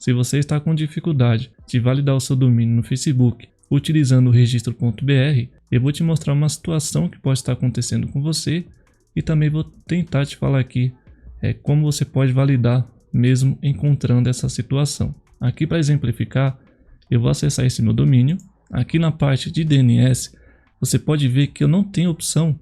se você está com dificuldade de validar o seu domínio no Facebook utilizando o registro.br, eu vou te mostrar uma situação que pode estar acontecendo com você e também vou tentar te falar aqui como você pode validar mesmo encontrando essa situação. Aqui, para exemplificar, eu vou acessar esse meu domínio. Aqui na parte de DNS, você pode ver que eu não tenho opção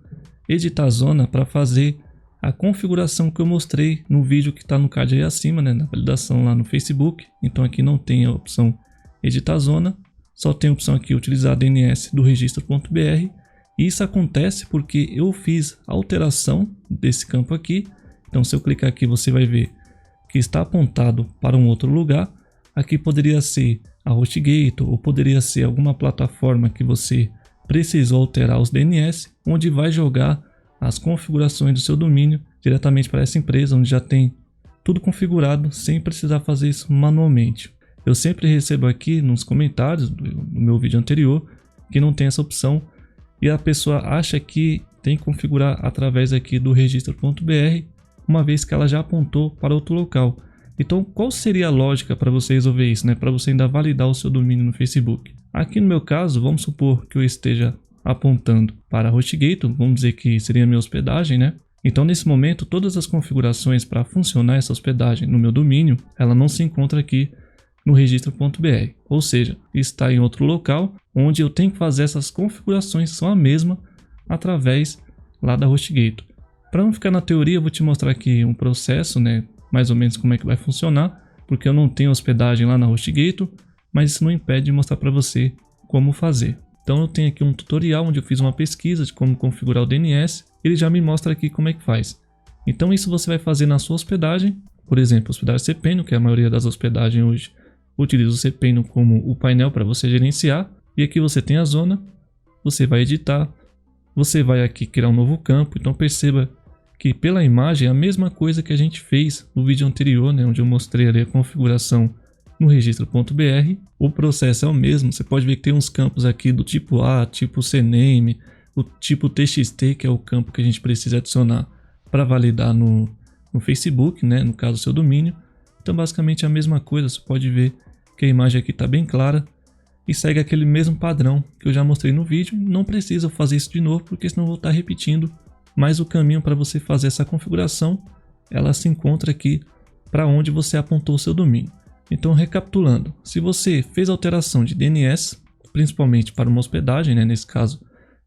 editar zona para fazer a configuração que eu mostrei no vídeo que está no card aí acima, né, na validação lá no Facebook. Então aqui não tem a opção editar zona, só tem a opção aqui utilizar DNS do registro.br. E isso acontece porque eu fiz a alteração desse campo aqui. Então se eu clicar aqui, você vai ver que está apontado para um outro lugar. Aqui poderia ser a HostGator ou poderia ser alguma plataforma que você precisou alterar os DNS, onde vai jogar as configurações do seu domínio diretamente para essa empresa, onde já tem tudo configurado sem precisar fazer isso manualmente. Eu sempre recebo aqui nos comentários do meu vídeo anterior que não tem essa opção e a pessoa acha que tem que configurar através aqui do registro.br, uma vez que ela já apontou para outro local. Então, qual seria a lógica para você resolver isso, né? Para você ainda validar o seu domínio no Facebook? Aqui no meu caso, vamos supor que eu esteja apontando para a HostGator, vamos dizer que seria a minha hospedagem, né? Então, nesse momento, todas as configurações para funcionar essa hospedagem no meu domínio, ela não se encontra aqui no registro.br, ou seja, está em outro local onde eu tenho que fazer essas configurações, são a mesma através lá da HostGator. Para não ficar na teoria, eu vou te mostrar aqui um processo, né? Mais ou menos como é que vai funcionar, porque eu não tenho hospedagem lá na HostGator, mas isso não impede de mostrar para você como fazer. Então eu tenho aqui um tutorial onde eu fiz uma pesquisa de como configurar o DNS, ele já me mostra aqui como é que faz. Então isso você vai fazer na sua hospedagem, por exemplo, hospedagem cPanel, que a maioria das hospedagens hoje utiliza o cPanel como o painel para você gerenciar, e aqui você tem a zona, você vai editar, você vai aqui criar um novo campo, então perceba que pela imagem é a mesma coisa que a gente fez no vídeo anterior, né, onde eu mostrei ali a configuração no registro.br. O processo é o mesmo, você pode ver que tem uns campos aqui do tipo A, tipo CNAME, o tipo TXT, que é o campo que a gente precisa adicionar para validar no Facebook, né, no caso o seu domínio. Então basicamente é a mesma coisa, você pode ver que a imagem aqui está bem clara e segue aquele mesmo padrão que eu já mostrei no vídeo. Não precisa fazer isso de novo, porque senão eu vou estar repetindo. Mas o caminho para você fazer essa configuração, ela se encontra aqui para onde você apontou o seu domínio. Então, recapitulando, se você fez alteração de DNS, principalmente para uma hospedagem, né? Nesse caso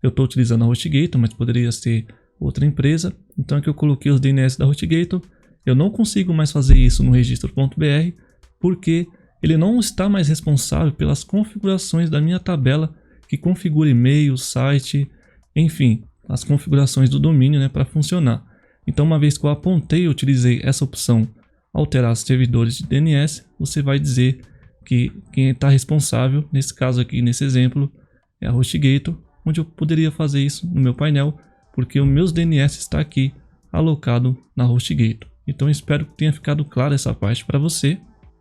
eu estou utilizando a HostGator, mas poderia ser outra empresa. Então aqui eu coloquei os DNS da HostGator. Eu não consigo mais fazer isso no registro.br, porque ele não está mais responsável pelas configurações da minha tabela que configura e-mail, site, enfim, as configurações do domínio, né, para funcionar. Então, uma vez que eu apontei e utilizei essa opção alterar servidores de DNS, você vai dizer que quem está responsável, nesse caso aqui, nesse exemplo, é a HostGator, onde eu poderia fazer isso no meu painel, porque o meus DNS está aqui alocado na HostGator. Então, espero que tenha ficado claro essa parte para você.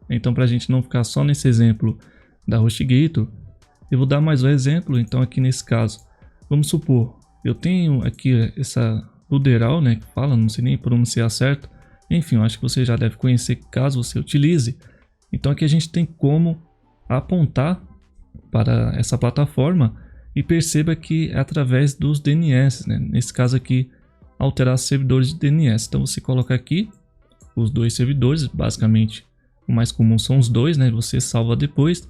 Então, para a gente não ficar só nesse exemplo da HostGator, eu vou dar mais um exemplo. Então, aqui nesse caso, vamos supor, eu tenho aqui essa Ruderal, né, que fala, não sei nem pronunciar certo. Enfim, eu acho que você já deve conhecer caso você utilize. Então, aqui a gente tem como apontar para essa plataforma e perceba que é através dos DNS, né? Nesse caso aqui, alterar servidores de DNS. Então, você coloca aqui os dois servidores, basicamente o mais comum são os dois, né? Você salva depois.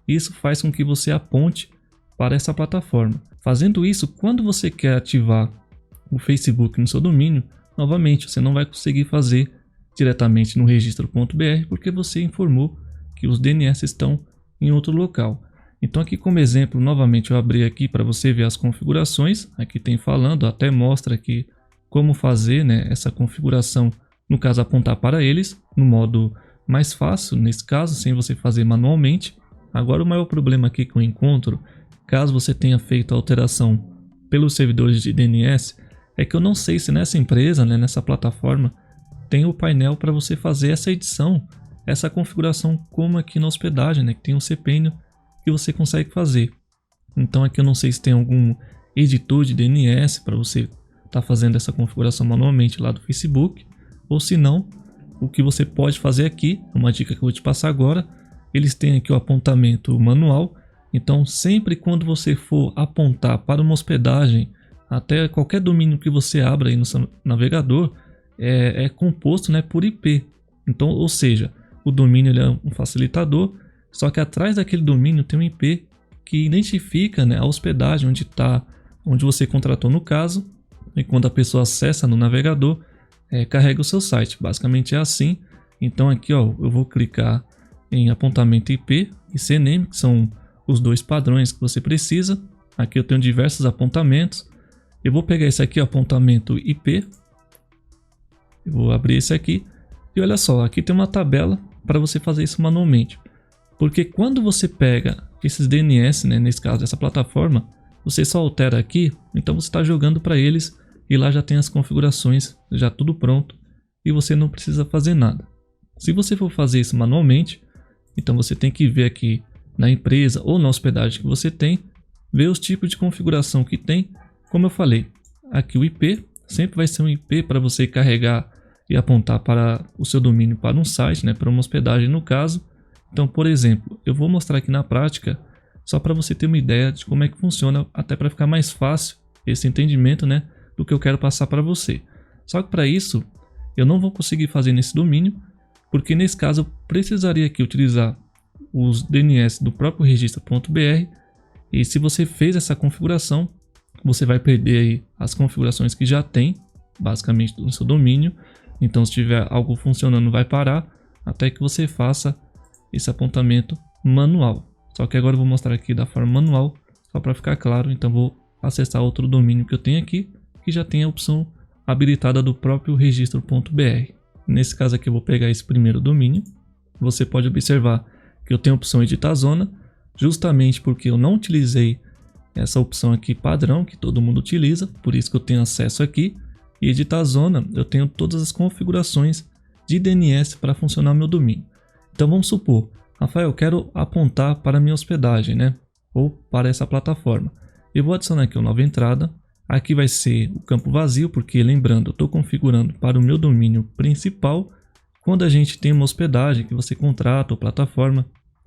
Isso faz com que você aponte para essa plataforma. Fazendo isso, quando você quer ativar o Facebook no seu domínio, novamente você não vai conseguir fazer diretamente no registro.br, porque você informou que os DNS estão em outro local. Então aqui como exemplo, novamente eu abri aqui para você ver as configurações. Aqui tem falando, até mostra aqui como fazer, né, essa configuração, no caso apontar para eles, no modo mais fácil, nesse caso, sem você fazer manualmente. Agora o maior problema aqui que eu encontro, caso você tenha feito a alteração pelos servidores de DNS, é que eu não sei se nessa empresa, né, nessa plataforma, tem o painel para você fazer essa edição, essa configuração como aqui na hospedagem, né, que tem um cPanel que você consegue fazer. Então aqui eu não sei se tem algum editor de DNS para você estar fazendo essa configuração manualmente lá do Facebook, ou se não, o que você pode fazer aqui, uma dica que eu vou te passar agora, eles têm aqui o apontamento manual. Então sempre quando você for apontar para uma hospedagem, até qualquer domínio que você abra aí no seu navegador, é composto, né, por IP. Então, ou seja, o domínio ele é um facilitador, só que atrás daquele domínio tem um IP que identifica, né, a hospedagem onde você contratou no caso, e quando a pessoa acessa no navegador, carrega o seu site. Basicamente é assim. Então aqui, ó, eu vou clicar em apontamento IP e CNAME, que são os dois padrões que você precisa. Aqui eu tenho diversos apontamentos. Eu vou pegar esse aqui, apontamento IP. Eu vou abrir esse aqui. E olha só, aqui tem uma tabela para você fazer isso manualmente. Porque quando você pega esses DNS, né, nesse caso dessa plataforma, você só altera aqui, então você está jogando para eles e lá já tem as configurações, já tudo pronto e você não precisa fazer nada. Se você for fazer isso manualmente, então você tem que ver aqui na empresa ou na hospedagem que você tem, ver os tipos de configuração que tem. Como eu falei, aqui o IP sempre vai ser um IP para você carregar e apontar para o seu domínio, para um site, né, para uma hospedagem no caso. Então, por exemplo, eu vou mostrar aqui na prática, só para você ter uma ideia de como é que funciona, até para ficar mais fácil esse entendimento, né, do que eu quero passar para você. Só que para isso, eu não vou conseguir fazer nesse domínio, porque nesse caso eu precisaria aqui utilizar os DNS do próprio registro.br, e se você fez essa configuração, você vai perder aí as configurações que já tem, basicamente no seu domínio. Então se tiver algo funcionando vai parar, até que você faça esse apontamento manual. Só que agora eu vou mostrar aqui da forma manual, só para ficar claro. Então vou acessar outro domínio que eu tenho aqui, que já tem a opção habilitada do próprio registro.br. Nesse caso aqui eu vou pegar esse primeiro domínio. Você pode observar que eu tenho a opção editar zona, justamente porque eu não utilizei essa opção aqui padrão que todo mundo utiliza, por isso que eu tenho acesso aqui. E editar zona, eu tenho todas as configurações de DNS para funcionar o meu domínio. Então vamos supor, Rafael, eu quero apontar para a minha hospedagem, né, ou para essa plataforma. Eu vou adicionar aqui uma nova entrada. Aqui vai ser o campo vazio, porque lembrando, eu estou configurando para o meu domínio principal. Quando a gente tem uma hospedagem que você contrata ou plataforma,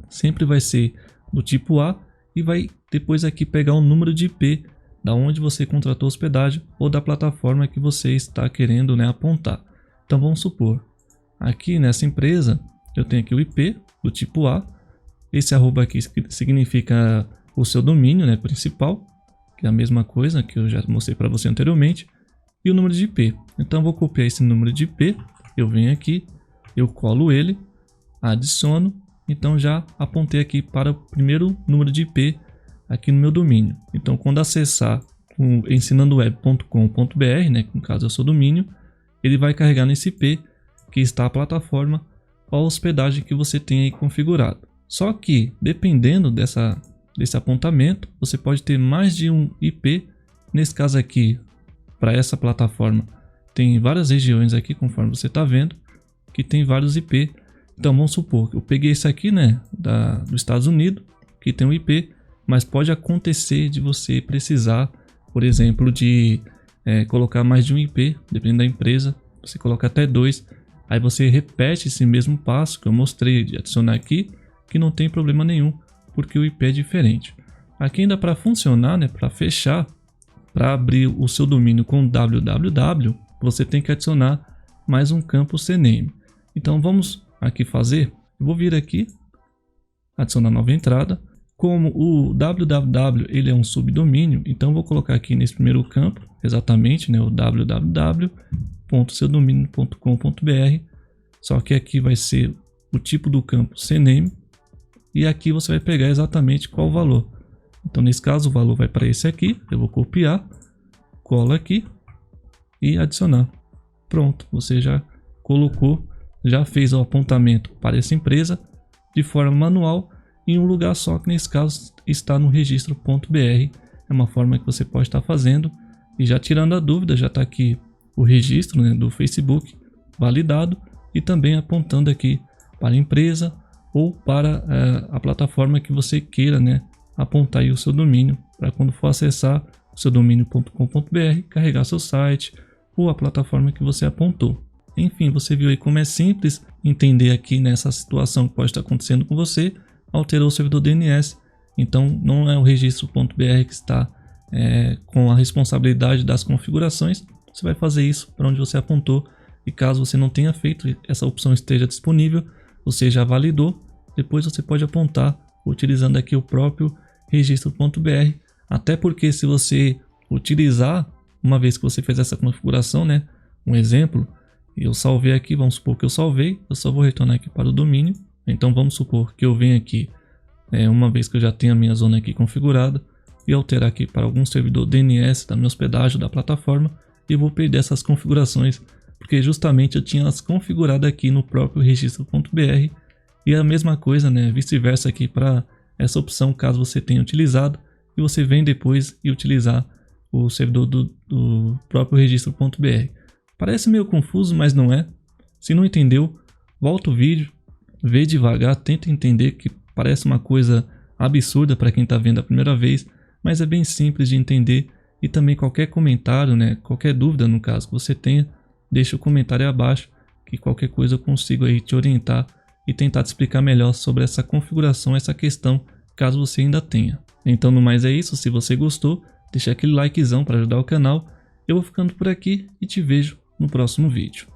sempre vai ser do tipo A e vai depois aqui pegar o número de IP da onde você contratou a hospedagem ou da plataforma que você está querendo, né, apontar. Então vamos supor, aqui nessa empresa eu tenho aqui o IP do tipo A. Esse arroba aqui significa o seu domínio, né, principal, que é a mesma coisa que eu já mostrei para você anteriormente, e o número de IP. Então eu vou copiar esse número de IP, eu venho aqui, eu colo ele, adiciono, então já apontei aqui para o primeiro número de IP aqui no meu domínio. Então quando acessar o ensinandoweb.com.br, né, que no caso é o seu domínio, ele vai carregar nesse IP que está a plataforma ou a hospedagem que você tem aí configurado. Só que dependendo desse apontamento, você pode ter mais de um IP. Nesse caso aqui, para essa plataforma, tem várias regiões aqui, conforme você está vendo, que tem vários IP. Então vamos supor que eu peguei esse aqui, né, dos Estados Unidos, que tem um IP, mas pode acontecer de você precisar, por exemplo, de colocar mais de um IP, dependendo da empresa, você coloca até 2, aí você repete esse mesmo passo que eu mostrei de adicionar aqui, que não tem problema nenhum, porque o IP é diferente. Aqui ainda para funcionar, né, para fechar, para abrir o seu domínio com www, você tem que adicionar mais um campo CNAME. Então vamos aqui fazer, eu vou vir aqui, adicionar nova entrada. Como o www ele é um subdomínio, então vou colocar aqui nesse primeiro campo, exatamente, né, o www.seudomínio.com.br, só que aqui vai ser o tipo do campo CNAME, e aqui você vai pegar exatamente qual o valor. Então nesse caso o valor vai para esse aqui, eu vou copiar, colo aqui e adicionar. Pronto, você já colocou, já fez o apontamento para essa empresa de forma manual, em um lugar só, que nesse caso está no registro.br. É uma forma que você pode estar fazendo. E já tirando a dúvida, já está aqui o registro, né, do Facebook validado, e também apontando aqui para a empresa ou para a plataforma que você queira, né, apontar aí o seu domínio, para quando for acessar o seu domínio.com.br, carregar seu site ou a plataforma que você apontou. Enfim, você viu aí como é simples entender aqui nessa situação que pode estar acontecendo com você. Alterou o servidor DNS, então não é o registro.br que está com a responsabilidade das configurações. Você vai fazer isso para onde você apontou, e caso você não tenha feito, essa opção esteja disponível, você já validou, depois você pode apontar utilizando aqui o próprio registro.br, até porque se você utilizar, uma vez que você fez essa configuração, né, um exemplo, eu salvei aqui, vamos supor que eu salvei, eu só vou retornar aqui para o domínio. Então vamos supor que eu venho aqui, uma vez que eu já tenho a minha zona aqui configurada, e alterar aqui para algum servidor DNS da minha hospedagem da plataforma, e vou perder essas configurações, porque justamente eu tinha elas configuradas aqui no próprio registro.br, e a mesma coisa, né, vice-versa aqui para essa opção, caso você tenha utilizado, e você vem depois e utilizar o servidor do próprio registro.br. Parece meio confuso, mas não é. Se não entendeu, volta o vídeo, vê devagar, tenta entender, que parece uma coisa absurda para quem está vendo a primeira vez, mas é bem simples de entender. E também qualquer comentário, né, qualquer dúvida no caso que você tenha, deixa o comentário abaixo, que qualquer coisa eu consigo aí te orientar e tentar te explicar melhor sobre essa configuração, essa questão, caso você ainda tenha. Então no mais é isso, se você gostou, deixa aquele likezão para ajudar o canal. Eu vou ficando por aqui e te vejo no próximo vídeo.